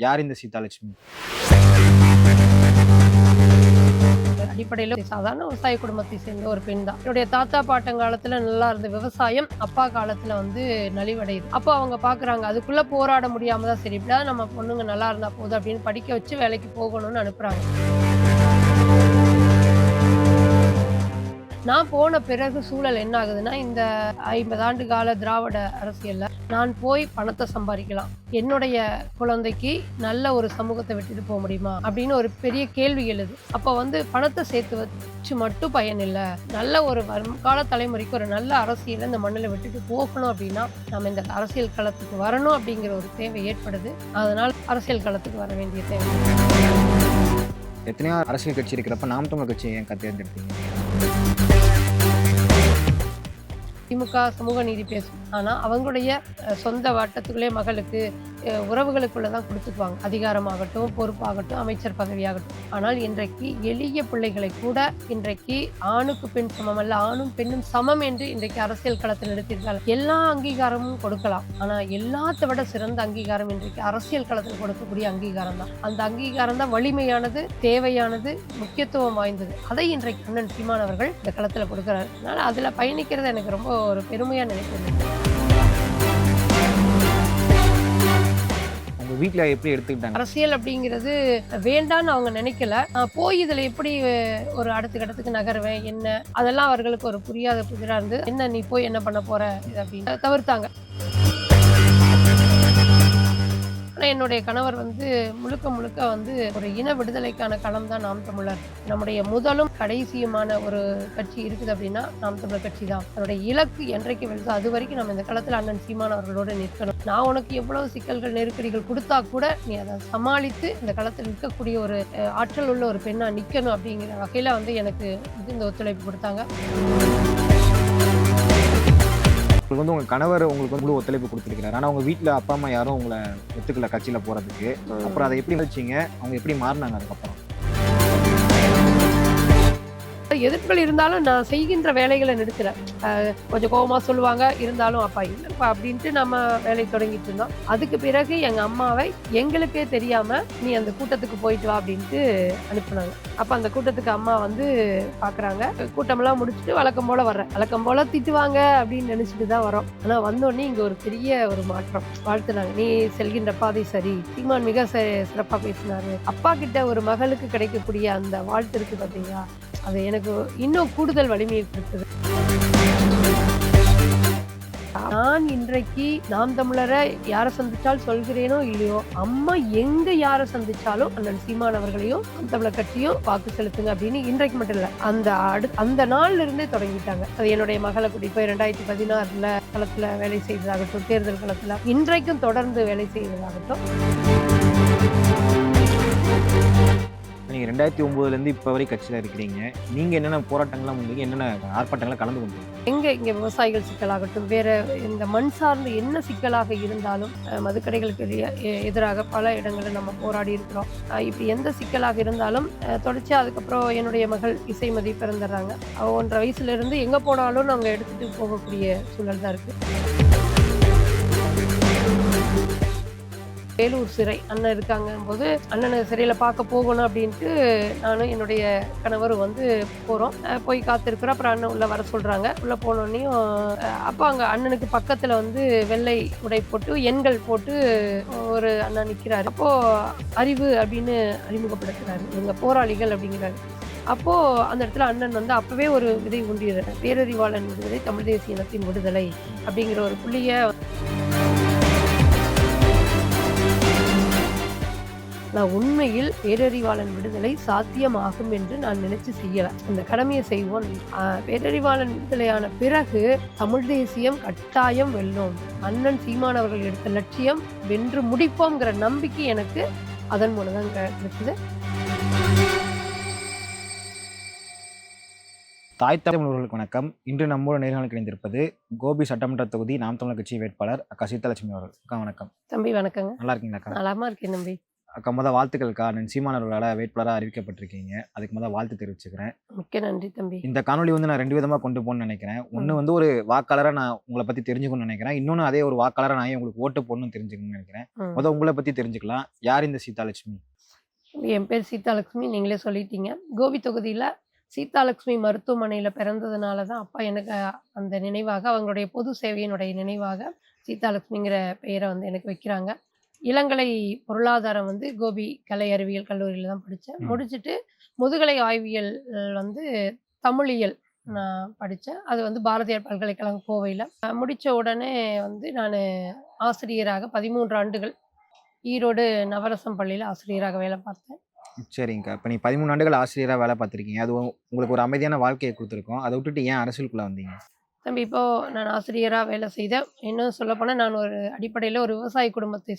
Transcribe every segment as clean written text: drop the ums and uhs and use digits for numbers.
யார் இந்த சீதாலட்சுமி? அடிப்படையில் சாதாரண விவசாய குடும்பத்தை சேர்ந்த ஒரு பெண் தான். என்னுடைய தாத்தா பாட்டங்காலத்துல நல்லா இருந்த விவசாயம் அப்பா காலத்துல நலிவடையுது. அப்போ அவங்க பாக்குறாங்க அதுக்குள்ள போராட முடியாம தான் சரி இப்படியாவது நம்ம பொண்ணுங்க நல்லா இருந்தா போதும் அப்படின்னு படிக்க வச்சு வேலைக்கு போகணும்னு அனுப்புறாங்க. நான் போன பிறகு சூழல் என்ன ஆகுதுன்னா, இந்த 50 ஆண்டு கால திராவிட அரசியல்ல நான் போய் பணத்தை சம்பாதிக்கலாம், என்னுடைய குழந்தைக்கு நல்ல ஒரு சமூகத்தை விட்டுட்டு போக முடியுமா அப்படின்னு ஒரு பெரிய கேள்வி எழுது. அப்போ பணத்தை சேர்த்து வச்சு மட்டும் பயன் இல்லை, நல்ல ஒரு வருங்கால தலைமுறைக்கு ஒரு நல்ல அரசியலை இந்த மண்ணில் விட்டுட்டு போகணும் அப்படின்னா நம்ம இந்த அரசியல் களத்துக்கு வரணும் அப்படிங்கிற ஒரு தேவை ஏற்படுது. அதனால் அரசியல் களத்துக்கு வர வேண்டிய தேவை. எத்தனையோ அரசியல் கட்சி இருக்கிறப்ப நாம் தமிழர் கட்சி ஏன் தேர்ந்தெடுத்தீங்க? திமுக சமூக நீதி பேசும், ஆனா அவங்களுடைய சொந்த வட்டத்துக்குள்ளே மகளுக்கு உறவுகளுக்குள்ள தான் கொடுத்துக்குவாங்க, அதிகாரமாகட்டும் பொறுப்பாகட்டும் அமைச்சர் பதவியாகட்டும். ஆனால் இன்றைக்கு எளிய பிள்ளைகளை கூட இன்றைக்கு ஆணுக்கு பெண் சமம் அல்ல, ஆணும் பெண்ணும் சமம் என்று இன்றைக்கு அரசியல் களத்தில் எடுத்திருக்காங்க. எல்லா அங்கீகாரமும் கொடுக்கலாம், ஆனா எல்லாத்த விட சிறந்த அங்கீகாரம் இன்றைக்கு அரசியல் களத்தில் கொடுக்கக்கூடிய அங்கீகாரம் தான். அந்த அங்கீகாரம் தான் வலிமையானது, தேவையானது, முக்கியத்துவம் வாய்ந்தது. அதை இன்றைக்கு அண்ணன் சீமான் அவர்கள் இந்த களத்தில் கொடுக்கிறார். அதனால அதுல பயணிக்கிறது எனக்கு ரொம்ப ஒரு பெருமையா நினைக்கிறேன். உங்க வீட்டுல எப்படி எடுத்துக்கிட்டாங்க? அரசியல் அப்படிங்கிறது வேண்டான்னு அவங்க நினைக்கல. போய் இதுல எப்படி ஒரு அடுத்த கட்டத்துக்கு நகருவேன் என்ன, அதெல்லாம் அவர்களுக்கு ஒரு புரியாத புதிரா இருந்து, என்ன நீ போய் என்ன பண்ண போற அப்படின்னு தவிர்த்தாங்க. என்னுடைய கணவர் முழுக்க முழுக்க ஒரு இன விடுதலைக்கான களம் தான் நாம் தமிழர். நம்முடைய முதலும் கடைசியுமான ஒரு கட்சி இருக்குது அப்படின்னா நாம் தமிழர் கட்சி தான். அதனுடைய இலக்கு என்றைக்கு வெல்லுதோ அது வரைக்கும் நம்ம இந்த களத்தில் அண்ணன் சீமான் அவர்களோடு நிற்கணும். நான் உனக்கு எவ்வளவு சிக்கல்கள் நெருக்கடிகள் கொடுத்தா கூட நீ அதை சமாளித்து இந்த களத்தில் நிற்கக்கூடிய ஒரு ஆற்றல் உள்ள ஒரு பெண்ணா நிற்கணும் அப்படிங்கிற வகையில எனக்கு இந்த ஒத்துழைப்பு கொடுத்தாங்க. உங்களுக்கு உங்க கணவர் உங்களுக்கு முழு ஒத்துழைப்பு கொடுத்துருக்கிறாரு, ஆனா உங்க வீட்டுல அப்பா அம்மா யாரும் உங்களை ஒத்துக்கல கட்சியில போறதுக்கு. அப்புறம் அதை எப்படி வச்சீங்க? அவங்க எப்படி மாறினாங்க அதுக்கப்புறம்? எதிர்ப்புகள் இருந்தாலும் நான் செய்கின்ற வேலைகளை நிறுத்தல. கொஞ்சம் கோபமா சொல்லுவாங்க, இருந்தாலும் அப்பா இல்லப்பா அப்படின்ட்டு நம்ம வேலை தொடங்கிட்டு இருந்தோம். அதுக்கு பிறகு எங்க அம்மாவை எங்களுக்கே தெரியாம நீ அந்த கூட்டத்துக்கு போயிட்டு வா அப்படின்ட்டு அனுப்புனாங்க. அப்ப அந்த கூட்டத்துக்கு அம்மா பாக்குறாங்க. கூட்டமெல்லாம் முடிச்சுட்டு வழக்கம் போல வர்றேன், வழக்கம் போல திட்டுவாங்க அப்படின்னு நினைச்சிட்டு தான் வரோம். ஆனா வந்தோடனே இங்க ஒரு பெரிய ஒரு மாற்றம். வாழ்த்துனாங்க, நீ செல்கின்ற பாதை சரி, சீமான் மிக சிறப்பா பேசினாரு. அப்பா கிட்ட ஒரு மகளுக்கு கிடைக்கக்கூடிய அந்த வாழ்த்து இருக்கு பாத்தீங்களா, அது எனக்கு இன்னும் கூடுதல் வலிமையை கொடுத்தது. நான் இன்றைக்கு நாம் தமிழரை யாரை சந்திச்சாலும் சொல்கிறேனோ இல்லையோ, அம்மா எங்க யாரை சந்திச்சாலும் அண்ணன் சீமான் அவர்களையும் நாம் தமிழர் கட்சியும் வாக்கு செலுத்துங்க அப்படின்னு இன்றைக்கு மட்டும் இல்ல, அந்த நாள்ல இருந்தே தொடங்கிட்டாங்க. அது என்னுடைய மகளை கூட்டி போய் 2016 களத்துல வேலை செய்ததாகட்டும், தேர்தல் களத்துல இன்றைக்கும் தொடர்ந்து வேலை செய்வதாகட்டும். நீங்க 2009 இப்ப வரை கட்சியில இருக்கிறீங்க. நீங்க என்னென்ன போராட்டங்கள்லாம் முன்னீங்க, என்னென்ன ஆர்ப்பாட்டங்கள்லாம் கலந்து கொண்டீங்க? இங்க விவசாயிகள் சிக்கலாகட்டும், வேற இந்த மண் சார்ந்த என்ன சிக்கலாக இருந்தாலும், மதுக்கடைகளுக்கு எதிராக பல இடங்களில் நம்ம போராடி இருக்கிறோம். இப்படி எந்த சிக்கலாக இருந்தாலும் தொடர்ச்சியா அதுக்கப்புறம் என்னுடைய மகள் இசைமதி பிறந்துடுறாங்க. 1.5 வயசுல இருந்து எங்க போனாலும் நாங்க எடுத்துட்டு போகக்கூடிய சூழல் தான் இருக்கு. வேலூர் சிறை அண்ணன் இருக்காங்க போது அண்ணனை சிறையில பார்க்க போகணும் அப்படின்ட்டு நானும் என்னுடைய கணவரும் போறோம். போய் காத்திருக்கிறோம். அப்புறம் அண்ணன் உள்ள வர சொல்றாங்க. உள்ள போனோடனையும் அப்போ அங்க அண்ணனுக்கு பக்கத்துல வெள்ளை உடை போட்டு எண்கள் போட்டு ஒரு அண்ணா நிக்கிறாரு. அப்போ அறிவு அப்படின்னு அறிமுகப்படுத்துறாரு, இவங்க போராளிகள் அப்படிங்கிறாரு. அப்போ அந்த இடத்துல அண்ணன் அப்பவே ஒரு விதை ஊன்றிடுறாரு, பேரறிவாளன் விடுதலை, தமிழ் தேசிய இனத்தின் விடுதலை அப்படிங்கிற ஒரு புள்ளிய. நான் உண்மையில் பேரறிவாளன் விடுதலை சாத்தியமாகும் என்று நான் நினைச்சு செய்யல, அந்த கடமையை செய்வோம். பேரறிவாளன் விடுதலையான பிறகு தமிழ் தேசியம் கட்டாயம் வெல்லும், அண்ணன் சீமான் அவர்கள் எடுத்த லட்சியம் வென்று முடிப்போம்ங்கிற நம்பிக்கை எனக்கு அதன் மூலம் தான் கிடைச்சது. தாய் தமிழர்களுக்கு வணக்கம். இன்று நம்மோட நேர்காணலுக்கு இணைந்திருப்பது கோபி சட்டமன்ற தொகுதி நாம் தமிழர் கட்சி வேட்பாளர் அக்கா சீதாலட்சுமி அவர்கள். அக்கா வணக்கம். தம்பி வணக்கங்க. நல்லா இருக்கீங்களா? நலமா இருக்கேன் தம்பி. அக்கா வாழ்த்துக்கள்க்கா. அண்ணன் சீமான் அவர்களால வேட்பாளரா அறிவிக்கப்பட்டிருக்கீங்க. அதுக்கு வாழ்த்து தெரிவிச்சுக்கிறேன். மிக்க நன்றி தம்பி. இந்த காணொளி நான் 2 விதமா கொண்டு போணும்னு நினைக்கிறேன். ஒண்ணு ஒரு வாக்காளரா நான் உங்கள பத்தி தெரிஞ்சுக்கணும்னு நினைக்கிறேன். இன்னொன்னு அதே ஒரு வாக்காளரா நான் ஏன் உங்களுக்கு ஓட்டு போடணும்னு தெரிஞ்சுக்கணும்னு நினைக்கிறேன். உங்கள பத்தி தெரிஞ்சுக்கலாம். யார் இந்த சீதாலட்சுமி? என் பேர் சீதாலட்சுமி. நீங்களே சொல்லிட்டீங்க. கோபி தொகுதியில சீதாலட்சுமி மருத்துவமனையில பிறந்ததுனால தான் அப்பா எனக்கு அந்த நினைவாக அவங்களுடைய பொது சேவையினுடைய நினைவாக சீதாலட்சுமிங்கிற பெயரை எனக்கு வைக்கிறாங்க. இளங்கலை பொருளாதாரம் கோபி கலை அறிவியல் கல்லூரியில தான் படித்தேன். முடிச்சுட்டு முதுகலை ஆய்வியல் தமிழியல் நான் படித்தேன். அது பாரதியார் பல்கலைக்கழகம் கோவையில். முடித்த உடனே நான் ஆசிரியராக 13 ஆண்டுகள் ஈரோடு நவரசம் பள்ளியில் ஆசிரியராக வேலை பார்த்தேன். சரிங்கக்கா. இப்போ நீ 13 ஆண்டுகள் ஆசிரியரா வேலை பார்த்துருக்கீங்க. அது உங்களுக்கு ஒரு அமைதியான வாழ்க்கையை கொடுத்துருக்கோம். அதை விட்டுட்டு ஏன் அரசியலுக்குள்ள வந்தீங்க? தம்பி, இப்போ நான் ஆசிரியராக வேலை செய்தேன். இன்னும் சொல்லப்போனால் நான் ஒரு அடிப்படையில் ஒரு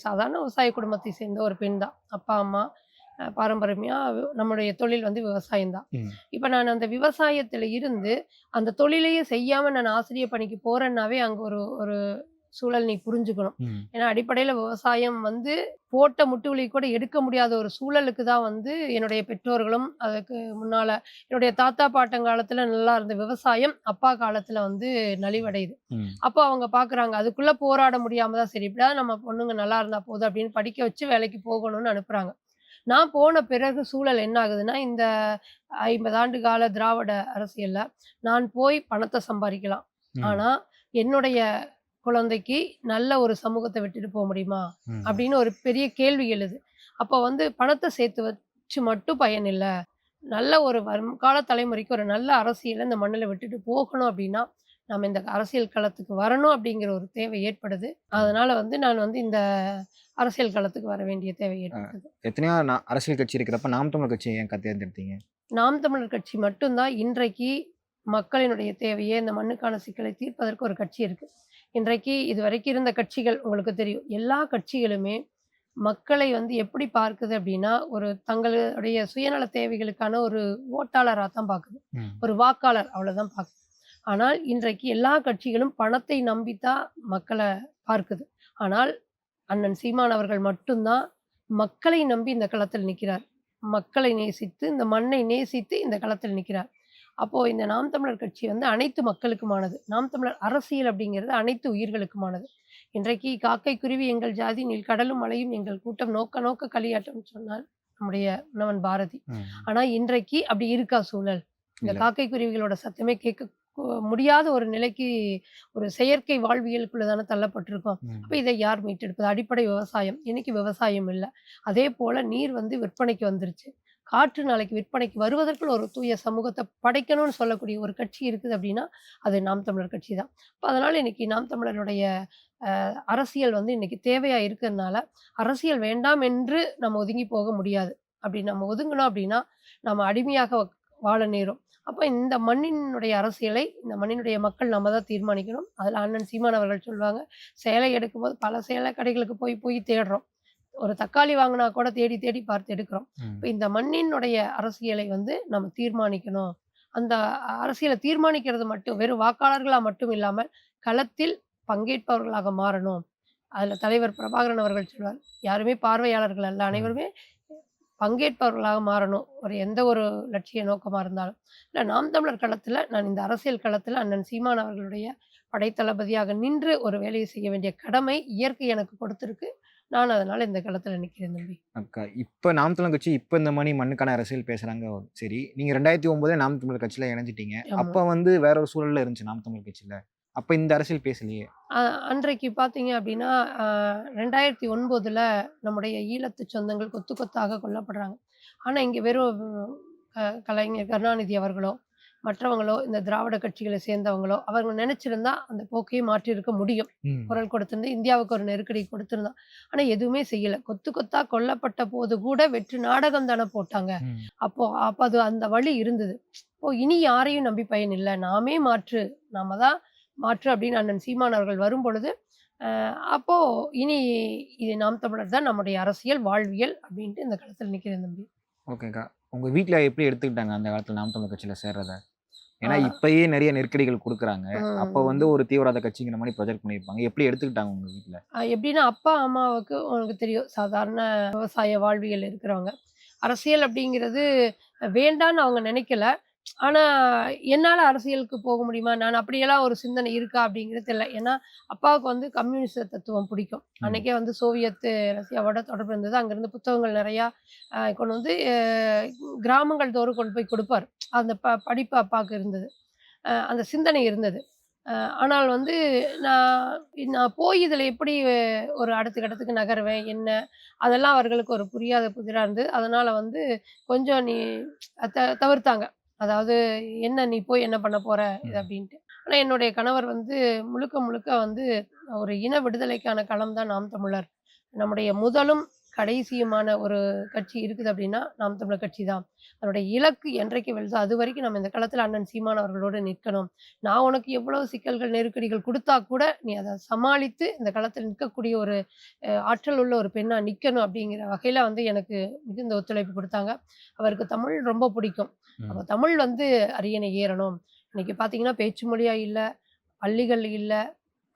சாதாரண விவசாய குடும்பத்தை சேர்ந்த ஒரு பெண் தான். அப்பா அம்மா பாரம்பரியமாக நம்முடைய தொழில் விவசாயம் தான். இப்போ நான் அந்த விவசாயத்தில் இருந்து அந்த தொழிலையே செய்யாமல் நான் ஆசிரியர் பணிக்கு போகிறேன்னாவே அங்கே ஒரு ஒரு சூழல் நீ புரிஞ்சுக்கணும். ஏன்னா அடிப்படையில் விவசாயம் போட்ட முட்டுவலி கூட எடுக்க முடியாத ஒரு சூழலுக்கு தான் என்னுடைய பெற்றோர்களும் அதுக்கு முன்னால என்னுடைய தாத்தா பாட்டங்காலத்துல நல்லா இருந்த விவசாயம் அப்பா காலத்துல நலிவடையுது. அப்போ அவங்க பாக்குறாங்க அதுக்குள்ள போராட முடியாம தான் சரி இப்படியாவது நம்ம பொண்ணுங்க நல்லா இருந்தா போதும் அப்படின்னு படிக்க வச்சு வேலைக்கு போகணும்னு அனுப்புறாங்க. நான் போன பிறகு சூழல் என்ன ஆகுதுன்னா, இந்த 50 ஆண்டு கால திராவிட அரசியல்ல நான் போய் பணத்தை சம்பாதிக்கலாம், ஆனா என்னுடைய குழந்தைக்கு நல்ல ஒரு சமூகத்தை விட்டுட்டு போக முடியுமா அப்படின்னு ஒரு பெரிய கேள்வி எழுது. அப்போ பணத்தை சேர்த்து வச்சு மட்டும் பயன் இல்லை. நல்ல ஒரு வருங்கால தலைமுறைக்கு ஒரு நல்ல அரசியலை இந்த மண்ணில் விட்டுட்டு போகணும் அப்படின்னா நம்ம இந்த அரசியல் களத்துக்கு வரணும் அப்படிங்கிற ஒரு தேவை ஏற்படுது. அதனால நான் இந்த அரசியல் களத்துக்கு வர வேண்டிய தேவை ஏற்படுது. எத்தனையோ அரசியல் கட்சி இருக்கிறப்ப நாம் தமிழர் கட்சி ஏன் தேர்ந்தெடுத்தீங்க? நாம் தமிழர் கட்சி மட்டும்தான் இன்றைக்கு மக்களினுடைய தேவையை இந்த மண்ணுக்கான சிக்கலை தீர்ப்பதற்கு ஒரு கட்சி இருக்கு. இன்றைக்கு இதுவரைக்கும் இருந்த கட்சிகள் உங்களுக்கு தெரியும், எல்லா கட்சிகளுமே மக்களை எப்படி பார்க்குது அப்படின்னா ஒரு தங்களுடைய சுயநல தேவைகளுக்கான ஒரு ஓட்டாளராக தான் பார்க்குது, ஒரு வாக்காளர் அவ்வளவுதான் பார்க்குது. ஆனால் இன்றைக்கு எல்லா கட்சிகளும் பணத்தை நம்பித்தான் மக்களை பார்க்குது. ஆனால் அண்ணன் சீமான் அவர்கள் மட்டும்தான் மக்களை நம்பி இந்த களத்தில் நிற்கிறார். மக்களை நேசித்து இந்த மண்ணை நேசித்து இந்த களத்தில் நிற்கிறார். அப்போ இந்த நாம் தமிழர் கட்சி அனைத்து மக்களுக்குமானது. நாம் தமிழர் அரசியல் அப்படிங்கிறது அனைத்து உயிர்களுக்குமானது. இன்றைக்கு காக்கை குருவி எங்கள் ஜாதி, நீல் கடலும் மலையும் எங்கள் கூட்டம், நோக்க நோக்க களியாட்டம் சொன்னார் நம்முடைய உணவன் பாரதி. ஆனா இன்றைக்கு அப்படி இருக்கா சூழல்? இந்த காக்கை குருவிகளோட சத்தமே கேட்க முடியாத ஒரு நிலைக்கு ஒரு செயற்கை வாழ்வியலுக்குள்ளதான தள்ளப்பட்டிருக்கோம். அப்ப இதை யார் மீட்டெடுப்பது? அடிப்படை விவசாயம். இன்னைக்கு விவசாயம் இல்லை. அதே போல நீர் விற்பனைக்கு வந்துருச்சு. காற்று நாளைக்கு விற்பனைக்கு வருவதற்குள் ஒரு தூய சமூகத்தை படைக்கணும்னு சொல்லக்கூடிய ஒரு கட்சி இருக்குது அப்படின்னா அது நாம் தமிழர் கட்சி தான். இப்போ அதனால இன்னைக்கு நாம் தமிழருடைய அரசியல் இன்னைக்கு தேவையா இருக்கிறதுனால அரசியல் வேண்டாம் என்று நம்ம ஒதுங்கி போக முடியாது. அப்படி நம்ம ஒதுங்கணும் அப்படின்னா நம்ம அடிமையாக வாழ நேரும். அப்போ இந்த மண்ணினுடைய அரசியலை இந்த மண்ணினுடைய மக்கள் நம்ம தான் தீர்மானிக்கணும். அதில் அண்ணன் சீமான் அவர்கள் சொல்லுவாங்க, சேலை எடுக்கும்போது பல சேலை கடைகளுக்கு போய் போய் தேடுறோம், ஒரு தக்காளி வாங்கினா கூட தேடி தேடி பார்த்து எடுக்கிறோம். இப்போ இந்த மண்ணினுடைய அரசியலை நம்ம தீர்மானிக்கணும். அந்த அரசியலை தீர்மானிக்கிறது மட்டும் வெறும் வாக்காளர்களாக மட்டும் இல்லாமல் களத்தில் பங்கேற்பவர்களாக மாறணும். அதில் தலைவர் பிரபாகரன் அவர்கள் சொல்வார், யாருமே பார்வையாளர்கள் அல்ல, அனைவருமே பங்கேற்பவர்களாக மாறணும். எந்த ஒரு லட்சிய நோக்கமாக இருந்தாலும். இல்லை நாம் தமிழர் களத்தில் நான் இந்த அரசியல் களத்தில் அண்ணன் சீமான் அவர்களுடைய படைத்தளபதியாக நின்று ஒரு வேலையை செய்ய வேண்டிய கடமை இயற்கை எனக்கு கொடுத்துருக்கு. நான் அதனால இந்த களத்துல நிக்கிறேன் தம்பி. அக்கா, இப்ப நாம் தமிழர் கட்சி இப்ப இந்த மாதிரி மண்ணுக்கான அரசியல் பேசுறாங்க. சரி, நீங்க 2009 நாம் தமிழர் கட்சியில இணைஞ்சிட்டீங்க. அப்ப வேற ஒரு சூழல்ல இருந்துச்சு நாம் தமிழர் கட்சியில. அப்ப இந்த அரசியல் பேசலையே. அன்றைக்கு பாத்தீங்க அப்படின்னா 2009 நம்முடைய ஈழத்து சொந்தங்கள் கொத்து கொத்தாக கொல்லப்படுறாங்க. ஆனா இங்க வெறும் கலைஞர் கருணாநிதி அவர்களோ மற்றவங்களோ இந்த திராவிட கட்சிகளை சேர்ந்தவங்களோ அவங்க நினைச்சிருந்தா அந்த போக்கையை மாற்றிருக்க முடியும். குரல் கொடுத்திருந்தா இந்தியாவுக்கு ஒரு நெருக்கடி கொடுத்திருந்தா. ஆனா எதுவுமே செய்யல. கொத்து கொத்தா கொல்லப்பட்ட போது கூட வெற்று நாடகம் தானே போட்டாங்க. அப்போ அது அந்த வழி இருந்தது. இப்போ இனி யாரையும் நம்பி பயன் இல்லை, நாமே மாற்று, நாம தான் மாற்று அப்படின்னு அண்ணன் சீமான் அவர்கள் வரும் பொழுது அப்போ இனி இது நாம் தமிழர் தான் நம்முடைய அரசியல் வாழ்வியல் அப்படின்ட்டு இந்த களத்தில் நிக்கிறேன் தம்பி. ஓகேக்கா, உங்க வீட்டுல எப்படி எடுத்துக்கிட்டாங்க அந்த காலத்துல நாம் தமிழர் கட்சியில சேர்றத? ஏன்னா ஆஹ் இப்பயே நிறைய நெருக்கடிகள் கொடுக்குறாங்க. அப்ப வந்து உம் ஒரு தீவிரவாத கட்சிங்கிற மாதிரி ப்ரொஜெக்ட் பண்ணியிருப்பாங்க. எப்படி எடுத்துக்கிட்டாங்க உங்க வீட்ல? எப்படின்னா அப்பா அம்மாவுக்கு உனக்கு தெரியும் சாதாரண விவசாய வாழ்வியல் இருக்கிறவங்க. அரசியல் அப்படிங்கிறது வேண்டான்னு அவங்க நினைக்கல. ஆனா என்னால அரசியலுக்கு போக முடியுமா? நான் அப்படியெல்லாம் ஒரு சிந்தனை இருக்கா அப்படிங்கிறது தெரியல. ஏன்னா அப்பாவுக்கு வந்து கம்யூனிச தத்துவம் பிடிக்கும். ம். அன்னைக்கே வந்து சோவியத் ரஷ்யாவோட தொடர்பு இருந்தது. அங்கிருந்து புத்தகங்கள் நிறையா கொண்டு வந்து கிராமங்கள் தோறும் கொண்டு போய் கொடுப்பாரு. அந்த படிப்பு அப்பாவுக்கு இருந்தது. அந்த சிந்தனை இருந்தது. ஆனால் வந்து நான் நான் போய் இதில எப்படி ஒரு அடுத்த கட்டத்துக்கு நகருவேன், என்ன? அதெல்லாம் அவர்களுக்கு ஒரு புரியாத புதிரா இருந்தது. அதனால வந்து கொஞ்சம் தவிர்த்தாங்க. அதாவது "என்ன நீ போய் என்ன பண்ண போற?" இது ம். அப்படின்ட்டு. ஆனா என்னுடைய கணவர் வந்து முழுக்க முழுக்க வந்து ஒரு இன விடுதலைக்கான களம் தான் நாம் தமிழர். நம்முடைய முதலும் கடைசியுமான ஒரு கட்சி இருக்குது அப்படின்னா, நாம் தமிழர் கட்சி தான். அதனுடைய இலக்கு என்றைக்கு வெல்லுதோ, அதுவரைக்கும் நம்ம இந்த களத்தில அண்ணன் சீமான் அவர்களோடு நிற்கணும். நான் உனக்கு எவ்வளவு சிக்கல்கள், நெருக்கடிகள் குடுத்தா கூட, நீ அத சமாளித்து இந்த களத்தில் நிற்கக்கூடிய ஒரு ஆற்றல் உள்ள ஒரு பெண்ணா நிக்கணும் அப்படிங்கிற வகையில வந்து எனக்கு மிகுந்த ஒத்துழைப்பு குடுத்தாங்க. அவருக்கு தமிழ் ரொம்ப பிடிக்கும். அப்ப ம். தமிழ் வந்து அரியணை ஏறணும். இன்னைக்கு பார்த்தீங்கன்னா, பேச்சு மொழியா இல்ல, பள்ளிகள் இல்ல,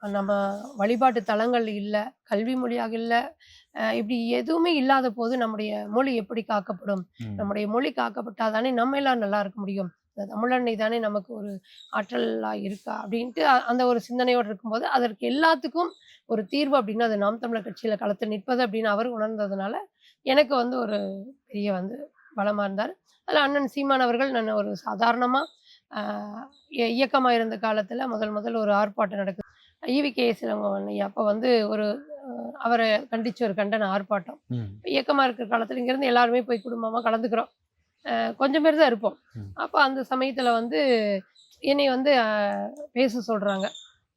நம்ம வழிபாட்டு தலங்கள் இல்ல, கல்வி மொழியாக இல்ல. இப்படி எதுவுமே இல்லாத போது நம்முடைய மொழி எப்படி காக்கப்படும்? ம். நம்முடைய மொழி காக்கப்பட்டா தானே நம்ம எல்லாம் நல்லா இருக்க முடியும். இந்த தமிழன்னை தானே நமக்கு ஒரு ஆற்றலா இருக்கா? அப்படின்ட்டு அந்த ஒரு சிந்தனையோடு இருக்கும்போது, அதற்கு எல்லாத்துக்கும் ஒரு தீர்வு அப்படின்னா, அது நாம் தமிழர் கட்சியில களத்தில் நிற்பது அப்படின்னு அவர் உணர்ந்ததுனால, எனக்கு வந்து ஒரு பெரிய வந்து பலமா இருந்தாரு. அதில அண்ணன் சீமான் அவர்கள் நான் ஒரு சாதாரணமா அ இயக்கமா இருந்த காலத்தில முதல் ஒரு ஆர்ப்பாட்டம் நடக்குது. ஈவி.கே.எஸ். இளங்கோவன் ஐயா அப்ப வந்து ஒரு அவர கண்டிச்சு ஒரு கண்டன ஆர்ப்பாட்டம். ம். இயக்கமா இருக்கிற காலத்துல இங்கேருந்து எல்லாருமே போய் குடும்பமா கலந்துக்கிறோம். கொஞ்சம் பேர் தான் இருப்போம். ம். அப்ப அந்த சமயத்துல வந்து என்னைய வந்து பேச சொல்றாங்க.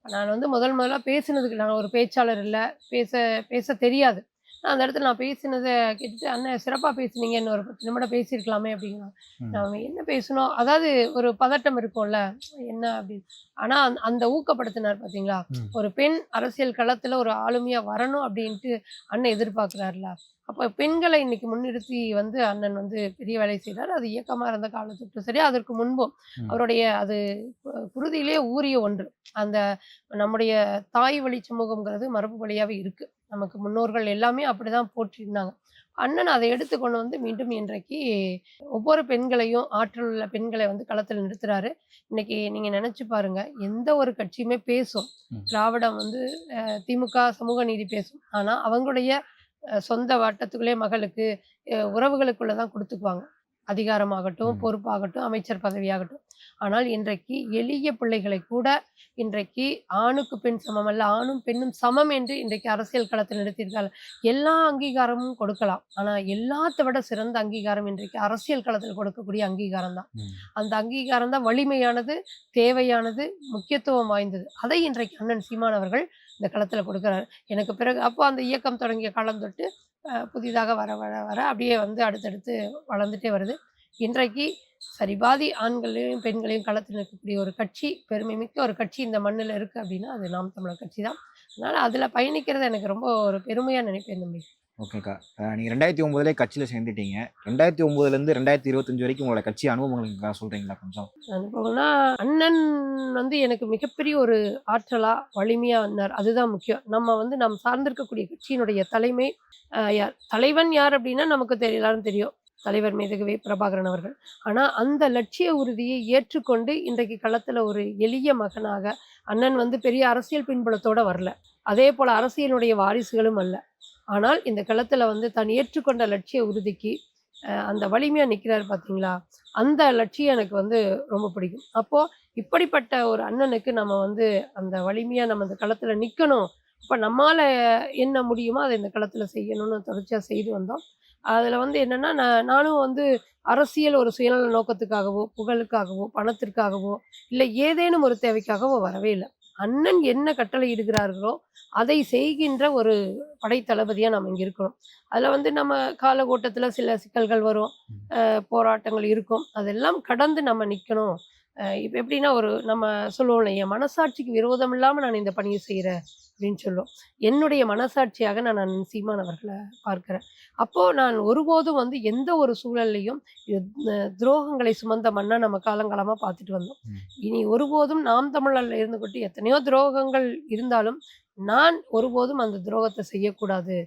நான் வந்து முதலா பேசினதுக்கு நான் ஒரு பேச்சாளர் இல்ல. பேச பேச தெரியாது. அந்த இடத்துல நான் பேசினத கேட்டுட்டு, "அண்ணன் சிறப்பா பேசுனீங்க. இன்னும் ஒரு 10 நிமிடம் பேசியிருக்கலாமே" அப்படிங்கிறாங்க. ம். நாம என்ன பேசினோம்? அதாவது ஒரு பதட்டம் இருக்கும்ல. என்ன அப்படின்னு. ஆனா அந்த ஊக்கப்படுத்தினார் பார்த்தீங்களா? ம். ஒரு பெண் அரசியல் களத்துல ஒரு ஆளுமையா வரணும் அப்படின்ட்டு அண்ணன் எதிர்பார்க்கிறார்ல. அப்ப பெண்களை இன்னைக்கு முன்னிறுத்தி வந்து அண்ணன் வந்து பெரிய வேலை செய்றாரு. அது இயக்கமா இருந்த காலத்துக்கும் சரி, அதற்கு முன்பும். ம். அவருடைய அது குருதியிலே ஊறிய ஒன்று. அந்த நம்முடைய தாய் வழி சமூகம்ங்கிறது மரபு வழியாவே இருக்கு. நமக்கு முன்னோர்கள் எல்லாமே அப்படிதான் போற்றியிருந்தாங்க. அண்ணன் அதை எடுத்து கொண்டு வந்து மீண்டும் இன்றைக்கு ஒவ்வொரு பெண்களையும் ஆற்றல் உள்ள பெண்களை வந்து களத்தில் நிறுத்துறாரு. இன்னைக்கு நீங்க நினைச்சு பாருங்க, எந்த ஒரு கட்சியுமே பேசும். ம். திராவிடம் வந்து திமுக சமூக நீதி பேசும். ஆனா அவங்களுடைய சொந்த வட்டத்துக்குள்ளே மகளுக்கு உறவுகளுக்குள்ள தான் குடுத்துக்குவாங்க. அதிகாரமாகட்டும், ம். பொறுப்பாகட்டும், அமைச்சர் பதவியாகட்டும். ஆனால் இன்றைக்கு எளிய பிள்ளைகளை கூட இன்றைக்கு ஆணுக்கு பெண் சமம் அல்ல, ஆணும் பெண்ணும் சமம் என்று இன்றைக்கு அரசியல் களத்தில் நிறுத்தியிருக்காங்க. எல்லா அங்கீகாரமும் கொடுக்கலாம். ஆனா எல்லாத்த விட சிறந்த அங்கீகாரம் இன்றைக்கு அரசியல் களத்தில் கொடுக்கக்கூடிய அங்கீகாரம் தான். ம். அந்த அங்கீகாரம் தான் வலிமையானது, தேவையானது, முக்கியத்துவம் வாய்ந்தது. அதை இன்றைக்கு அண்ணன் சீமான் அவர்கள் இந்த களத்துல கொடுக்குறாரு. எனக்கு பிறகு அப்போ அந்த இயக்கம் தொடங்கிய காலம் தொட்டு புதிதாக வர அப்படியே வந்து அடுத்தடுத்து வளர்ந்துட்டே வருது. இன்றைக்கு சரிபாதி ஆண்களையும், பெண்களையும் களத்தில் நிற்கக்கூடிய ஒரு கட்சி, பெருமைமிக்க ஒரு கட்சி இந்த மண்ணுல இருக்கு அப்படின்னா, அது நாம் தமிழர் கட்சி தான். அதனால அதுல பயணிக்கிறது எனக்கு ரொம்ப ஒரு பெருமையா நினைப்பேன் தம்பி. ஓகேக்கா. நீங்க 2009லயே கட்சியில சேர்ந்துட்டீங்க. 2009லேருந்து 2025 வரைக்கும் உங்களோட கட்சி அனுபவங்களுக்கா சொல்றீங்களா கொஞ்சம்? அனுபவம்னா, அண்ணன் வந்து எனக்கு மிகப்பெரிய ஒரு ஆற்றலா, வலிமையா வந்தார். அதுதான் முக்கியம். நம்ம வந்து நாம் சார்ந்திருக்கக்கூடிய கட்சியினுடைய தலைமை யார்? தலைவன் யார் அப்படின்னா நமக்கு எல்லாரும் தெரியும். தலைவர் மேதகு பிரபாகரன் அவர்கள். ஆனா அந்த லட்சிய உறுதியை ஏற்றுக்கொண்டு இன்றைக்கு களத்துல ஒரு எளிய மகனாக, அண்ணன் வந்து பெரிய அரசியல் பின்புலத்தோட வரல. அதேபோல அரசியலுடைய வாரிசுகளும் அல்ல. ஆனால் இந்த களத்துல வந்து தான் ஏற்றுக்கொண்ட லட்சிய உறுதிக்கு அந்த வலிமையா நிக்கிறாரு பார்த்தீங்களா? அந்த லட்சியம் எனக்கு வந்து ரொம்ப பிடிக்கும். அப்போ இப்படிப்பட்ட ஒரு அண்ணனுக்கு நம்ம வந்து அந்த வலிமையா நம்ம இந்த களத்துல நிக்கணும். அப்ப நம்மால என்ன முடியுமோ அத இந்த களத்துல செய்யணும்னு தொடர்ச்சியா செய்து வந்தோம். அதுல வந்து என்னன்னா, நானும் வந்து அரசியல் ஒரு சுயநல நோக்கத்துக்காகவோ, புகழுக்காகவோ, பணத்திற்காகவோ, இல்ல ஏதேனும் ஒரு தேவைக்காகவோ வரவே இல்ல. அண்ணன் என்ன கட்டளை இடுகிறார்களோ, அதை செய்கின்ற ஒரு படைத்தளபதியா நம்ம இங்க இருக்கிறோம். அதுல வந்து நம்ம காலகோட்டத்துல சில சிக்கல்கள் வரும். ம். போராட்டங்கள் இருக்கும். அதெல்லாம் கடந்து நம்ம நிக்கணும். இப்போ எப்படின்னா ஒரு நம்ம சொல்லுவோம்ல, என் மனசாட்சிக்கு விரோதம் இல்லாமல் நான் இந்த பணியை செய்கிறேன் அப்படின்னு சொல்லுவோம். என்னுடைய மனசாட்சியாக நான் அண்ணன் சீமான் அவர்களை பார்க்கிறேன். அப்போ நான் ஒருபோதும் வந்து எந்த ஒரு சூழல்லையும் இது துரோகங்களை சுமந்த மண்ணை நம்ம காலங்காலமா பார்த்துட்டு வந்தோம். ம். இனி ஒருபோதும் நாம் தமிழர்ல இருந்துகிட்டு எத்தனையோ துரோகங்கள் இருந்தாலும் நான் ஒருபோதும் அந்த துரோகத்தை செய்யக்கூடாது.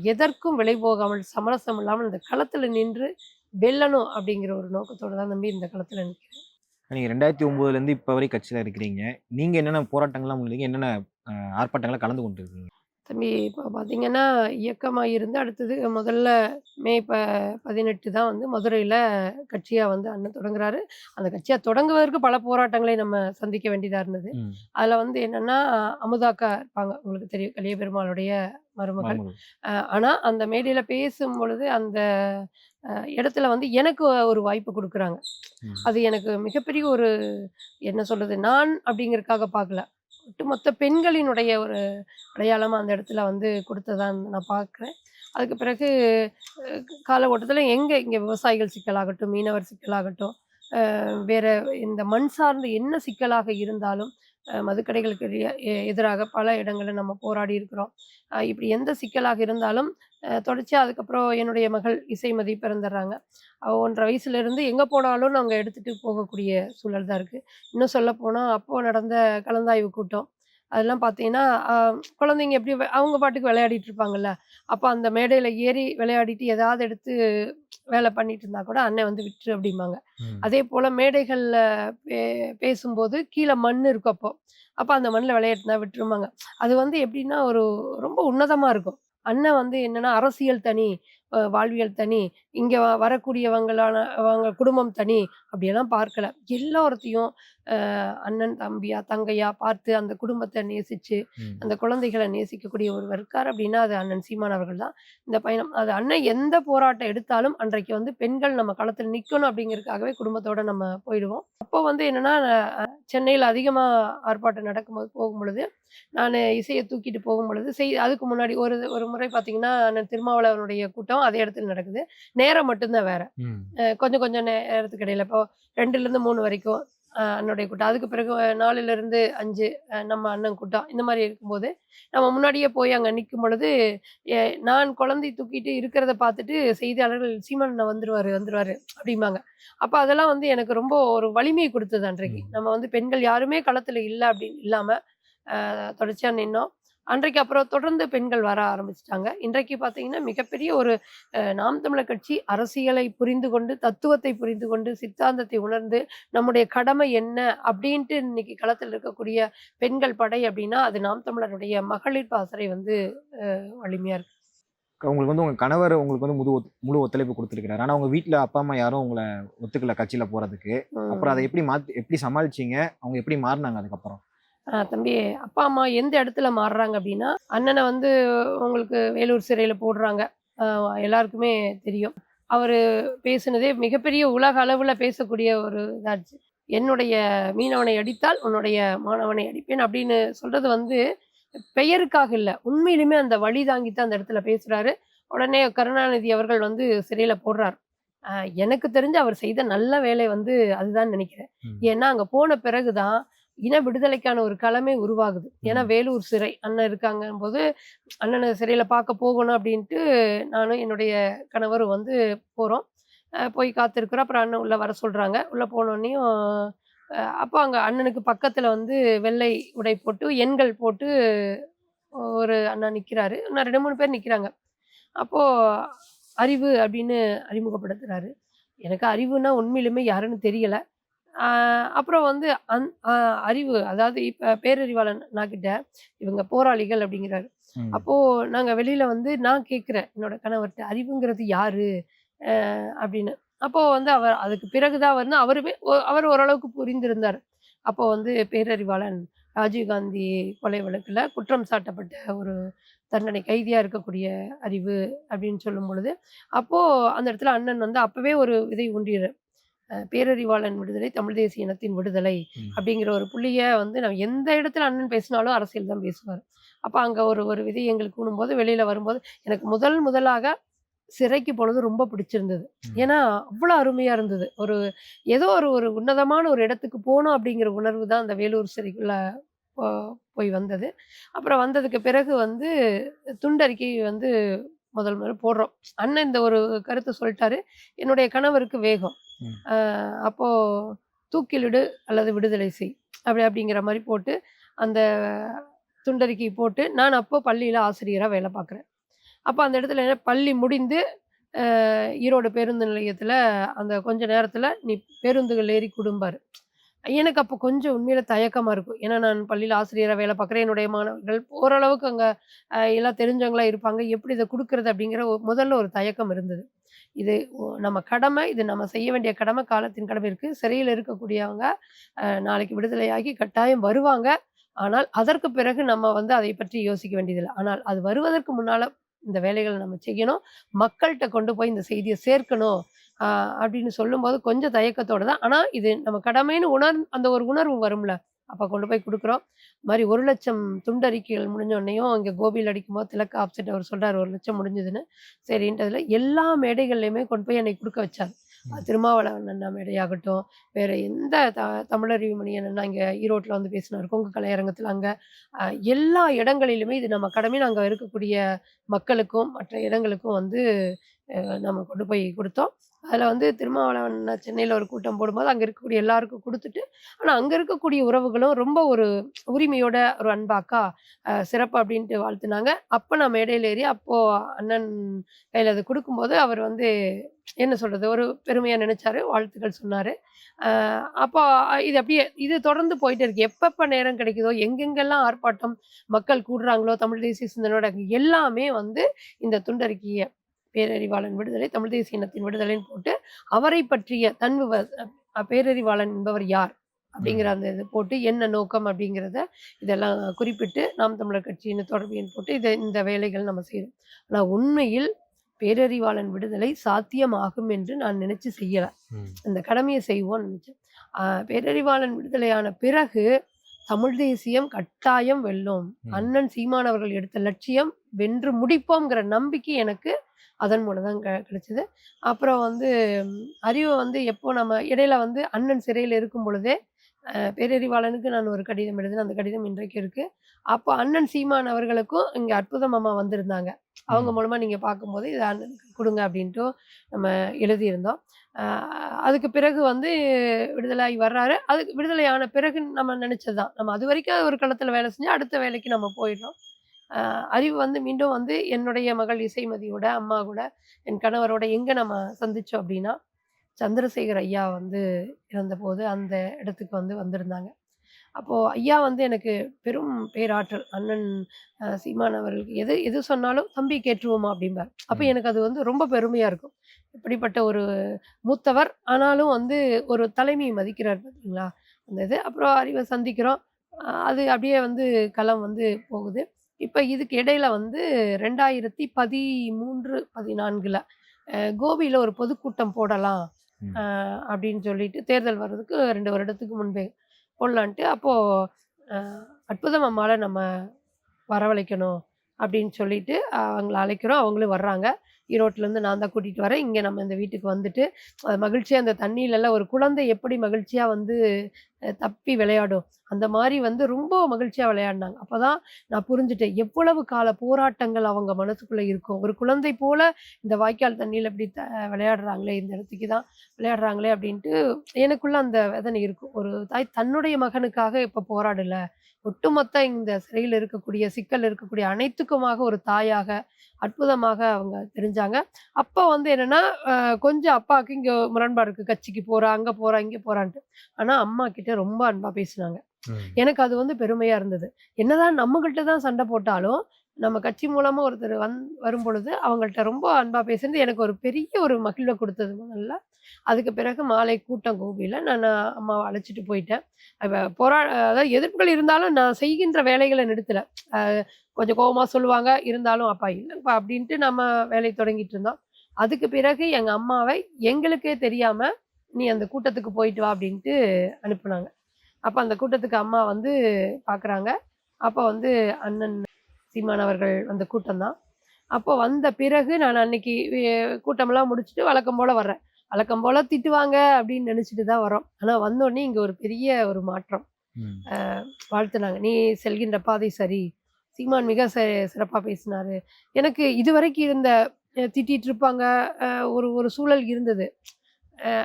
எதற்கும் விலை போகாமல் சமரசம் இல்லாமல் இந்த களத்துல நின்று வெல்லணும் அப்படிங்கிற ஒரு நோக்கத்தோட தான் தம்பி இந்த களத்துல நிற்கிறேன். நீங்க 2009லேருந்து இப்போ வரை கட்சியில இருக்கிறீங்க. நீங்க என்னென்ன போராட்டங்கள்லாம் முன்னெடுத்தீங்க? என்னென்ன ஆர்ப்பாட்டங்கள்ல கலந்து கொண்டிருக்கீங்க? தம்பி இப்போ பார்த்தீங்கன்னா, இயக்கமா இருந்து அடுத்தது முதல்ல மே 18 தான் வந்து மதுரையில கட்சியா வந்து அண்ணன் தொடங்குறாரு. அந்த கட்சியா தொடங்குவதற்கு பல போராட்டங்களை நம்ம சந்திக்க வேண்டியதா இருந்தது. ம். அதுல வந்து என்னன்னா, அமுதாக்கா இருப்பாங்க. உங்களுக்கு தெரியும். கலிய பெருமாளுடைய மருமகள். மருமகள். ஆனா அந்த மேடையில பேசும்பொழுது அந்த இடத்துல வந்து எனக்கு ஒரு வாய்ப்பு குடுக்குறாங்க. ம். அது எனக்கு மிகப்பெரிய ஒரு என்ன சொல்றது? நான் அப்படிங்கிறதுக்காக பார்க்கல. ஒட்டுமொத்த பெண்களினுடைய ஒரு அடையாளமா அந்த இடத்துல வந்து குடுத்ததா நான் பார்க்குறேன். அதுக்கு பிறகு கால ஓட்டத்துல இங்க விவசாயிகள் சிக்கலாகட்டும், மீனவர் சிக்கலாகட்டும், வேற இந்த மண் சார்ந்த என்ன சிக்கலாக இருந்தாலும், மதுக்கடைகளுக்கு எதிராக பல இடங்கள்ல நம்ம போராடி இருக்கிறோம். இப்படி எந்த சிக்கலாக இருந்தாலும் தொடர்ச்சியா அதுக்கப்புறம் என்னுடைய மகள் இசைமதி பிறந்துடுறாங்க. அவ 1½ வயசுலேருந்து எங்க போனாலும் நாங்க எடுத்துட்டு போகக்கூடிய சூழல் தான் இருக்கு. இன்னும் சொல்லப்போனா, அப்போ நடந்த கலந்தாய்வு கூட்டம். அதெல்லாம் பார்த்தீங்கன்னா, அ குழந்தைங்க எப்படி அவங்க பாட்டுக்கு விளையாடிட்டு இருப்பாங்கல்ல. அப்ப அந்த மேடையில ஏறி விளையாடிட்டு ஏதாவது எடுத்து வேலை பண்ணிட்டு இருந்தா கூட, "அண்ணன் வந்து விட்டுரு" அப்படிம்பாங்க. ம். அதேபோல மேடைகள்ல பே பேசும்போது கீழ மண் இருக்கும் அப்போ. அப்ப அந்த மண்ணுல விளையாட்டுனா விட்டுருமாங்க. அது வந்து எப்படின்னா, ஒரு ரொம்ப உன்னதமா இருக்கும். அண்ணன் வந்து என்னன்னா, அரசியல் தனி, வாழ்வியல் தனி, இங்க அவங்க குடும்பம் தனி அப்படியெல்லாம் பார்க்கல. எல்லோரத்தையும் அண்ணன், தம்பியா, தங்கையா பார்த்து அந்த குடும்பத்த நேசிச்சு, ம். அந்த குழந்தைகள நேசிக்கக்கூடிய ஒருவர் இருக்காரு அப்படின்னா, அது அண்ணன் சீமான் அவர்கள் தான். இந்த பயணம் அது அண்ணன் எந்த போராட்டம் எடுத்தாலும், அன்றைக்கு வந்து பெண்கள் நம்ம களத்துல நிக்கணும் அப்படிங்கிறதுக்காகவே குடும்பத்தோட நம்ம போயிடுவோம். அப்போ வந்து என்னன்னா, சென்னையில அதிகமா ஆர்ப்பாட்டம் நடக்கும்போது போகும்பொழுது, நானு இசைய தூக்கிட்டு போகும்பொழுது, அதுக்கு முன்னாடி ஒரு ஒரு முறை பார்த்தீங்கன்னா, அண்ணன் திருமாவளவனுடைய கூட்டம் அதே இடத்துல நடக்குது. நேரம் மட்டும் தான் வேற. ம். கொஞ்சம் கொஞ்சம் நேரத்துக்கு இடையில இப்போ 2லேருந்து 3 வரைக்கும் அண்ணனுடைய கூட்டம். அதுக்கு பிறகு 4லேருந்து 5 நம்ம அண்ணன் கூட்டம். இந்த மாரி இருக்கும்போது, நம்ம முன்னாடியே போய் அங்க நிக்கும் பொழுது, எ நான் குழந்தை தூக்கிட்டு இருக்கிறத பார்த்துட்டு செய்தியாளர்கள் "சீமான் அண்ணா வந்துருவாரு, வந்துருவாரு" அப்படிம்பாங்க. அப்ப அதெல்லாம் வந்து எனக்கு ரொம்ப ஒரு வலிமையை குடுத்தது அன்றைக்கு. ம். நம்ம வந்து பெண்கள் யாருமே களத்துல இல்ல அப்படின்னு இல்லாம, தொடர்ச்சியா நின்னோம். அன்றைக்கு அப்புறம் தொடர்ந்து பெண்கள் வர ஆரம்பிச்சுட்டாங்க. இன்றைக்கு பார்த்தீங்கன்னா, மிகப்பெரிய ஒரு நாம் தமிழர் கட்சி அரசியலை புரிந்து கொண்டு, தத்துவத்தை புரிந்து கொண்டு, சித்தாந்தத்தை உணர்ந்து, நம்முடைய கடமை என்ன அப்படின்ட்டு இன்னைக்கு களத்தில் இருக்கக்கூடிய பெண்கள் படை அப்படின்னா, அது நாம் தமிழருடைய மகளிர் பாசறை வந்து வலிமையா இருக்கு. உங்களுக்கு வந்து உங்க கணவர் உங்களுக்கு வந்து முழு ஒத்துழைப்பு குடுத்திருக்கிறாரு. ஆனா உங்க வீட்ல அப்பா, அம்மா யாரும் உங்கள ஒத்துக்கல கட்சியில போறதுக்கு. அப்புறம் அத ம். எப்படி சமாளிச்சீங்க? அவங்க எப்படி மாறுனாங்க அதுக்கப்புறம்? தம்பி அப்பா, அம்மா எந்த இடத்துல மாறுறாங்க அப்படின்னா, அண்ணன வந்து உங்களுக்கு வேலூர் சிறையில போடுறாங்க. அ எல்லாருக்குமே தெரியும். அவரு பேசினதே மிகப்பெரிய உலக அளவுல பேசக்கூடிய ஒரு இதாச்சு. "என்னுடைய மீனவனை அடித்தால், உன்னுடைய மாணவனை அடிப்பேன்" அப்படின்னு சொல்றது வந்து பெயருக்காக இல்ல. உண்மையிலுமே அந்த வலி தாங்கி தான் அந்த இடத்துல பேசுறாரு. உடனே கருணாநிதி அவர்கள் வந்து சிறையில போடுறார். அ எனக்கு தெரிஞ்சு அவர் செய்த நல்ல வேலை வந்து அதுதான் நெனைக்கிறேன். ம். ஏன்னா, அங்க போன பிறகு தான் இன விடுதலைக்கான ஒரு களமே உருவாகுது. ஏன்னா, ம். வேலூர் சிறை அண்ணன் இருக்காங்கம்போது, அண்ணன சிறையில பார்க்க போகணும் அப்டின்ட்டு நானும் என்னுடைய கணவரும் வந்து போறோம். போய் காத்திருக்கிறோம். அப்புறம் அண்ணன் உள்ள வர சொல்றாங்க. உள்ள போனோனேயும் அப்போ அங்க அண்ணனுக்கு பக்கத்துல வந்து வெள்ளை உடை போட்டு, எண்கள் போட்டு ஒரு அண்ணா நிக்கிறாரு. இன்னும் 2, 3 பேர் நிக்கிறாங்க. அப்போ அறிவு அப்டின்னு அறிமுகப்படுத்துறாரு. எனக்கு அறிவுனா உண்மையிலுமே யாருன்னு தெரியல. ஆ அப்புறம் வந்து அறிவு அதாவது இப்ப பேரறிவாளன் அண்ணாகிட்ட இவங்க போராளிகள் அப்படிங்கிறாரு. ம். அப்போ நாங்க வெளியில வந்து நான் கேட்கிறேன் என்னோட கணவர்ட்ட அறிவுங்கிறது யாரு? அப்படின்னு. அப்போ வந்து அவர் அதுக்கு பிறகு தான் வந்து அவர் ஓரளவுக்கு புரிந்திருந்தார். அப்போ வந்து பேரறிவாளன் ராஜீவ்காந்தி கொலை வழக்குல குற்றம் சாட்டப்பட்ட ஒரு தண்டனை கைதியா இருக்கக்கூடிய அறிவு அப்படின்னு சொல்லும் பொழுது, அப்போ அந்த இடத்துல அண்ணன் வந்து அப்பவே ஒரு விதை ஊன்றிரு பேரறிவாளன் விடுதலை, தமிழ் தேசிய இனத்தின் விடுதலை ம். அப்படிங்கிற ஒரு புள்ளிய வந்து நம்ம எந்த இடத்துல அண்ணன் பேசினாலும் அரசியல் தான் பேசுவாரு. அப்ப அங்க ஒரு ஒரு விதை எங்களுக்கு ஊனும்போது வெளியில வரும்போது, எனக்கு முதலாக சிறைக்கு போனது ரொம்ப பிடிச்சிருந்தது. ம். ஏன்னா, அவ்வளோ அருமையா இருந்தது. ஏதோ ஒரு உன்னதமான ஒரு இடத்துக்கு போனோம் அப்படிங்கிற உணர்வு தான் அந்த வேலூர் சிறைக்குள்ள போ போய் வந்தது. அப்புறம் வந்ததுக்கு பிறகு வந்து துண்டறிக்கை வந்து முதல் முறை போடுறோம். அண்ணன் இந்த ஒரு கருத்த சொல்ட்டாரு. என்னுடைய கணவருக்கு வேகம். ம். அ அப்போ "தூக்கிலிடு அல்லது விடுதலை செய்" அப்படிங்கிற மாரி போட்டு, அந்த துண்டறிக்கை போட்டு, நான் அப்போ பள்ளியில ஆசிரியரா வேலை பார்க்குறேன். அப்ப அந்த இடத்துல என்ன பள்ளி முடிந்து ஈரோடு பேருந்து நிலையத்துல அந்த கொஞ்ச நேரத்துல நீ பேருந்துகள் ஏறி குடும்பாரு. எனக்கு அப்போ கொஞ்சம் உண்மையில தயக்கமா இருக்கும். ஏன்னா நான் பள்ளியில ஆசிரியரா வேலை பார்க்குறேன். என்னுடைய மாணவர்கள் ஓரளவுக்கு அங்க எல்லாம் தெரிஞ்சவங்களா இருப்பாங்க. எப்படி இத குடுக்குறது அப்படிங்கிற முதல்ல ஒரு தயக்கம் இருந்தது. இது நம்ம கடமை. இது நம்ம செய்ய வேண்டிய கடமை. காலத்தின் கடமை இருக்கு. சிறையில இருக்கக்கூடியவங்க நாளைக்கு விடுதலையாகி கட்டாயம் வருவாங்க. ஆனால் அதற்கு பிறகு நம்ம வந்து அதை பற்றி யோசிக்க வேண்டியதில்ல. ஆனால் அது வருவதற்கு முன்னால இந்த வேலைகள நம்ம செய்யணும். மக்கள்ட்ட கொண்டு போய் இந்த செய்திய சேர்க்கணும். அ அப்படின்னு சொல்லும்போது கொஞ்சம் தயக்கத்தோட தான். ஆனா இது நம்ம கடமைன்னு அந்த ஒரு உணர்வு வரும்ல. அப்ப கொண்டு போய் குடுக்குறோம். இது மாரி 1,00,000 துண்டறிக்கைகள் முடிஞ்ச உடனேயும் இங்க கோபியில் அடிக்கும்போது திலக் ஆப்செட் அவர் சொல்றாரு 1,00,000 முடிஞ்சதுன்னு. சரின்ட்டதுல எல்லா மேடைகள்லயுமே கொண்டு போய் என்னை குடுக்க வச்சாரு. ம். திருமாவளவன் அண்ணா மேடையாகட்டும், வேற எந்த தமிழறிவு மணியன் அண்ணா இங்க ஈரோட்ல வந்து பேசினாரு. கொங்கு கலையரங்கத்துல அங்க எல்லா இடங்களிலுமே இது நம்ம கடமைன்னு அங்க இருக்கக்கூடிய மக்களுக்கும், மற்ற இடங்களுக்கும் வந்து நம்ம கொண்டு போய் குடுத்தோம். அதுல வந்து திருமாவளவன் அண்ணா சென்னையில ஒரு கூட்டம் போடும்போது, அங்க இருக்கக்கூடிய எல்லாருக்கும் குடுத்துட்டு, ஆனா அங்க இருக்கக்கூடிய உறவுகளும் ரொம்ப ஒரு உரிமையோட ஒரு அன்பா, "அக்கா சிறப்பு" அப்படின்ட்டு வாழ்த்துனாங்க. அப்ப நான் மேடையில ஏறி அப்போ அண்ணன் கையில அத குடுக்கும்போது, அவர் வந்து என்ன சொல்றது? ஒரு பெருமையா நினைச்சாரு. வாழ்த்துக்கள் சொன்னாரு. அ அப்போ இது அப்படியே இது தொடர்ந்து போயிட்டே இருக்கு. எப்பப்ப நேரம் கிடைக்குதோ, எங்கெங்கெல்லாம் ஆர்ப்பாட்டம் மக்கள் கூடுறாங்களோ, தமிழ் தேசிய சிந்தனையோட எல்லாமே வந்து இந்த துண்டறிக்கைய பேரறிவாளன் விடுதலை, தமிழ் தேசிய இனத்தின் விடுதலைன்னு போட்டு, அவரை பற்றிய பேரறிவாளன் என்பவர் யார்? அப்படிங்கிற ம். அந்த இது போட்டு, என்ன நோக்கம் அப்படிங்கிறத இதெல்லாம் குறிப்பிட்டு, நாம் தமிழர் கட்சியின் தொடர்பு எண் போட்டு, இந்த வேலைகள் நம்ம செய்றோம். ஆனா உண்மையில் பேரறிவாளன் விடுதலை சாத்தியமாகும் என்று நான் நினைச்சு செய்யல. ம். அந்த கடமைய செய்வோம்னு நினைச்சேன். பேரறிவாளன் விடுதலையான பிறகு, தமிழ் தேசியம் கட்டாயம் வெல்லும். ம். அண்ணன் சீமான் அவர்கள் எடுத்த லட்சியம் வென்று முடிப்போம்ங்கிற நம்பிக்கை எனக்கு அதன் மூலம் தான் கிடைச்சது. அப்புறம் வந்து அறிவு வந்து எப்போ நம்ம இடையில வந்து அண்ணன் சிறையில இருக்கும் பொழுதே, பேரறிவாளனுக்கு நான் ஒரு கடிதம் எழுதினேன். அந்த கடிதம் இன்றைக்கு இருக்கு. அப்போ அண்ணன் சீமான் அவர்களுக்கும் இங்க அற்புதம் அம்மா வந்திருந்தாங்க. அவங்க ம். மூலமா நீங்க பார்க்கும்போது, "இத அண்ணனுக்கு குடுங்க" அப்படின்ட்டு நம்ம எழுதியிருந்தோம். அ அதுக்கு பிறகு வந்து விடுதலையாகி வர்றாரு. அதுக்கு விடுதலை ஆன பிறகு நம்ம நெனச்சது தான். நம்ம அதுவரைக்கும் ஒரு களத்துல வேலை செஞ்சா, அடுத்த வேலைக்கு நம்ம போயிடுறோம். அ அறிவு வந்து மீண்டும் வந்து என்னுடைய மகள் இசைமதியோட, அம்மா கூட, என் கணவரோட எங்க நம்ம சந்திச்சோம் அப்படின்னா, சந்திரசேகர் ஐயா வந்து இறந்தபோது அந்த இடத்துக்கு வந்து வந்திருந்தாங்க. அப்போ ஐயா வந்து எனக்கு பெரும் பேராற்றல். அண்ணன் சீமான் அவர்களுக்கு எது எது சொன்னாலும் "தம்பி கேட்டுருவோமா" அப்படிம்பார். அப்ப ம். எனக்கு அது வந்து ரொம்ப பெருமையா இருக்கும். இப்படிப்பட்ட ஒரு மூத்தவர், ஆனாலும் வந்து ஒரு தலைமையை மதிக்கிறார் பார்த்தீங்களா? அந்த இது. அப்புறம் அறிவ சந்திக்கிறோம். அது அப்படியே வந்து களம் வந்து போகுது. இப்ப இதுக்கு இடையில வந்து 2013, 14ல கோபியில ஒரு பொதுக்கூட்டம் போடலாம். ம். அப்படின்னு சொல்லிட்டு தேர்தல் வர்றதுக்கு 2 வருடத்துக்கு முன்பே போடலான்ட்டு, அப்போ அ அற்புதம் அம்மாள நம்ம வரவழைக்கணும் அப்படின்னு சொல்லிட்டு, அவங்கள அழைக்கிறோம். அவங்களும் வர்றாங்க. ஈரோட்லருந்து நான் தான் கூட்டிட்டு வரேன். இங்க நம்ம இந்த வீட்டுக்கு வந்துட்டு, மகிழ்ச்சியா அந்த தண்ணீலலாம் ஒரு குழந்தை எப்படி மகிழ்ச்சியா வந்து தப்பி விளையாடும், அந்த மாரி வந்து ரொம்ப மகிழ்ச்சியா விளையாடுனாங்க. அப்பதான் நான் புரிஞ்சுட்டேன். எவ்வளவு கால போராட்டங்கள் அவங்க மனசுக்குள்ள இருக்கும். ஒரு குழந்தை போல இந்த வாய்க்கால் தண்ணீல இப்படி விளையாடுறாங்களே, இந்த இடத்துக்கு தான் விளையாடுறாங்களே அப்படின்ட்டு எனக்குள்ள அந்த வேதனை இருக்கும். ஒரு தாய் தன்னுடைய மகனுக்காக இப்ப போராடல. ஒட்டுமொத்த இந்த சிறையில இருக்கக்கூடிய, சிக்கல்ல இருக்கக்கூடிய அனைத்துக்குமாக ஒரு தாயாக, அற்புதமாக அவங்க தெரிஞ்சாங்க. அப்ப வந்து என்னன்னா, கொஞ்சம் அப்பாவுக்கு இங்க முரண்பாடு இருக்கு. கட்சிக்கு போறா, அங்க போறா, இங்க போறான்ட்டு. ஆனா அம்மா கிட்ட ரொம்ப அன்பா பேசுனாங்க. ம். எனக்கு அது வந்து பெருமையா இருந்தது. என்னதான் நம்மகிட்ட தான் சண்டை போட்டாலும், நம்ம கட்சி மூலமா ஒருத்தர் வரும்பொழுது, அவங்கள்ட்ட ரொம்ப அன்பா பேசுனது எனக்கு ஒரு பெரிய ஒரு மகிழ்வ குடுத்தது முதல்ல. அதுக்கு பிறகு மாலை கூட்டம் கோபியில நான் அம்மாவ அழைச்சிட்டு போயிட்டேன். அதாவது எதிர்ப்புகள் இருந்தாலும் நான் செய்கின்ற வேலைகள நிறுத்தல. அ கொஞ்சம் கோவமா சொல்லுவாங்க. இருந்தாலும், "அப்பா இல்லப்பா" அப்படின்ட்டு நம்ம வேலைய தொடங்கிட்டு இருந்தோம். அதுக்கு பிறகு எங்க அம்மாவை எங்களுக்கே தெரியாம, "நீ அந்த கூட்டத்துக்கு போயிட்டு வா" அப்படின்ட்டு அனுப்புனாங்க. அப்ப அந்த கூட்டத்துக்கு அம்மா வந்து பார்க்குறாங்க. அப்ப வந்து அண்ணன் சீமான் அவர்கள் அந்த கூட்டம் தான். அப்போ வந்த பிறகு நான் அன்னைக்கு கூட்டமெல்லாம் முடிச்சுட்டு வழக்கம் போல வர்றேன். வழக்கம் போல திட்டுவாங்க அப்படின்னு நினைச்சிட்டு தான் வரோம். ஆனா வந்தோனே இங்க ஒரு பெரிய ஒரு மாற்றம். ம். அ வாழ்த்துனாங்க. "நீ செல்கின்ற பாதை சரி. சீமான் மிக சிறப்பா பேசினாரு." எனக்கு இதுவரைக்கும் இருந்த திட்டிட்டு இருப்பாங்க. அ ஒரு ஒரு சூழல் இருந்தது.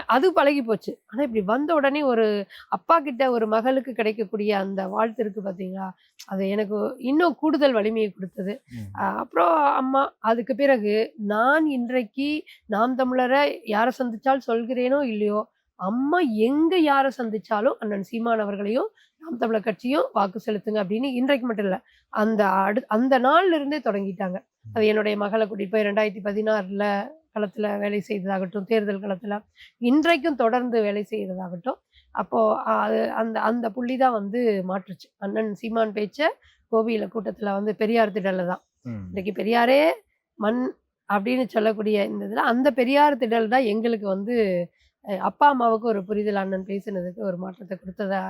அது பழகி போச்சு. ஆனா இப்படி வந்த உடனே ஒரு அப்பா கிட்ட ஒரு மகளுக்கு கிடைக்கக்கூடிய அந்த வாழ்த்து இருக்கு பார்த்தீங்களா? அது எனக்கு இன்னும் கூடுதல் வலிமையை குடுத்தது. ம். அப்புறம் அம்மா. அதுக்கு பிறகு நான் இன்றைக்கு நாம் தமிழர யார சந்திச்சால் சொல்கிறேனோ இல்லையோ, அம்மா எங்க யார சந்திச்சாலும் அண்ணன் சீமான் அவர்களையும், நாம் தமிழர் கட்சியும் வாக்கு செலுத்துங்க அப்படின்னு இன்றைக்கு மட்டும் இல்ல. அந்த நாள்ல இருந்தே தொடங்கிட்டாங்க. அது என்னுடைய மகள கூட்டிட்டு போய் 2016ல களத்துல வேலை செய்ததாகட்டும், தேர்தல் களத்துல இன்றைக்கும் தொடர்ந்து வேலை செய்றதாகட்டும். அப்போ அது அந்த அந்த புள்ளி தான் வந்து மாற்றுச்சு. அண்ணன் சீமான் பேச்ச கோபியில கூட்டத்துல வந்து பெரியார் திடல்ல தான். ம். இன்னைக்கு பெரியாரே மண் அப்படின்னு சொல்லக்கூடிய இந்த இதுல, அந்த பெரியார் திடல் தான் எங்களுக்கு வந்து அப்பா, அம்மாவுக்கு ஒரு புரிதல் அண்ணன் பேசினதுக்கு ஒரு மாற்றத்த குடுத்ததா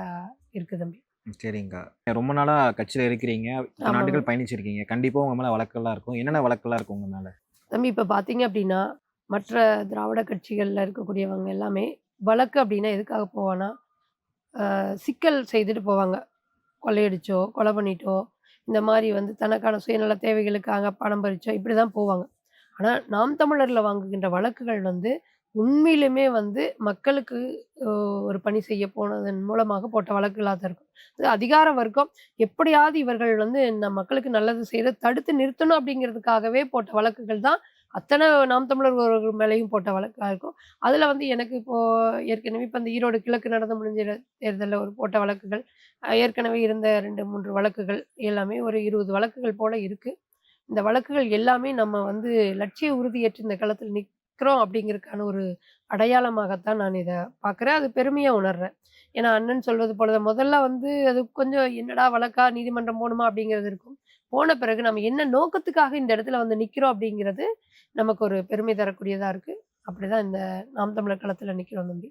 இருக்கு தம்பி. சரிங்கக்கா. ரொம்ப நாளா கட்சியில இருக்கிறீங்க. இத்தன ஆமாங்க. ஆண்டுகள் பயணிச்சிருக்கீங்க. கண்டிப்பா உங்க மேல வழக்கெல்லாம் இருக்கும். என்னென்ன வழக்கெல்லாம் இருக்கு உங்க மேல? தம்பி இப்ப பார்த்தீங்க அப்படின்னா, மற்ற திராவிட கட்சிகள்ல இருக்கக்கூடியவங்க எல்லாமே வழக்கு அப்படின்னா எதுக்காக போவான்னா, சிக்கல் செய்துட்டு போவாங்க. கொள்ளையடிச்சோ, கொலை பண்ணிட்டோ, இந்த மாரி வந்து தனக்கான சுயநல தேவைகளுக்காக பணம் பறிச்சோ இப்படிதான் போவாங்க. ஆனா, நாம் தமிழர்ல வாங்குகின்ற வழக்குகள் வந்து உண்மையிலுமே வந்து மக்களுக்கு அ ஒரு பணி செய்ய போனதன் மூலமாக போட்ட வழக்குகளா தான் இருக்கும். அது அதிகார வர்க்கம் எப்படியாவது இவர்கள் வந்து மக்களுக்கு நல்லது செய்றத தடுத்து நிறுத்தணும் அப்படிங்கிறதுக்காகவே போட்ட வழக்குகள் தான் அத்தன நாம் தமிழர்கள் மேலயும் போட்ட வழக்கா இருக்கும். அதுல வந்து எனக்கு இப்போ ஏற்கனவே இப்ப இந்த ஈரோடு கிழக்கு நடந்து முடிஞ்ச தேர்தல்ல ஒரு போட்ட வழக்குகள், ஏற்கனவே இருந்த 2, 3 வழக்குகள் எல்லாமே ஒரு 20 வழக்குகள் போல இருக்கு. இந்த வழக்குகள் எல்லாமே நம்ம வந்து லட்சிய உறுதியேற்று இந்த களத்தில் நிற்கிறோம் அப்படிங்கிறதுக்கான ஒரு அடையாளமாகத்தான் நான் இத பார்க்குறேன். அது பெருமையா உணர்றேன். ஏன்னா அண்ணன் சொல்வது போல தான் முதல்ல வந்து அது கொஞ்சம் என்னடா வழக்கா நீதிமன்றம் போணுமா அப்படிங்கிறது இருக்கும். போன பிறகு நம்ம என்ன நோக்கத்துக்காக இந்த இடத்துல வந்து நிற்கிறோம் அப்படிங்கிறது நமக்கு ஒரு பெருமை தரக்கூடியதா இருக்கு. அப்படிதான் இந்த நாம் தமிழர் களத்துல நிற்கிறோம் தம்பி.